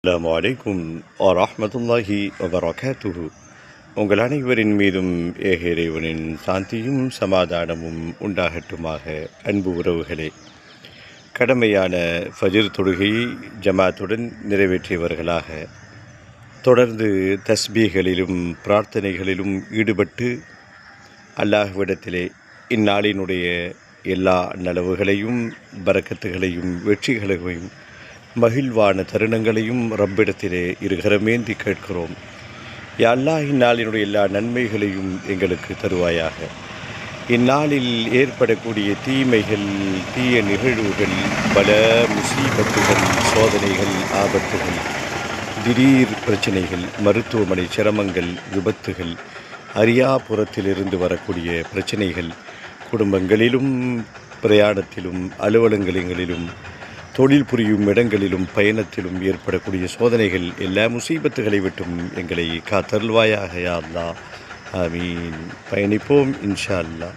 அஸ்ஸலாமு அலைக்கும் வரஹ்மத்துல்லாஹி வபரகாத்துஹு. உங்கள் அனைவரின் மீதும் ஏக இறைவனின் சாந்தியும் சமாதானமும் உண்டாகட்டுமாக. அன்பு உறவுகளே, கடமையான ஃபஜ்ர் தொழுகையை ஜமாத்துடன் நிறைவேற்றியவர்களாக தொடர்ந்து தஸ்பீகளிலும் பிரார்த்தனைகளிலும் ஈடுபட்டு அல்லாஹ்விடத்திலே இந்நாளினுடைய எல்லா நலவுகளையும் பரக்கத்துகளையும் வெற்றிகளையும் மகிழ்வான தருணங்களையும் ரப்பிடத்திலே இருகரமேந்தி கேட்கிறோம். யா அல்லாஹ், இந்நாளினுடைய எல்லா நன்மைகளையும் எங்களுக்கு தருவாயாக. இந்நாளில் ஏற்படக்கூடிய தீமைகள், தீய நிகழ்வுகள், பல முசீபத்துகள், சோதனைகள், ஆபத்துகள், திடீர் பிரச்சனைகள், மருத்துவமனை சிரமங்கள், விபத்துகள், அரியாபுரத்திலிருந்து வரக்கூடிய பிரச்சனைகள், குடும்பங்களிலும் பிரயாணத்திலும் அலுவலகங்களிலும் தொழில் புரியும் இடங்களிலும் பயணத்திலும் ஏற்படக்கூடிய சோதனைகள், எல்லா முசீபத்துகளை விட்டும் எங்களை காத்தருள்வாயாக யா அல்லாஹ். ஆமீன். பயணிப்போம் இன்ஷா அல்லாஹ்.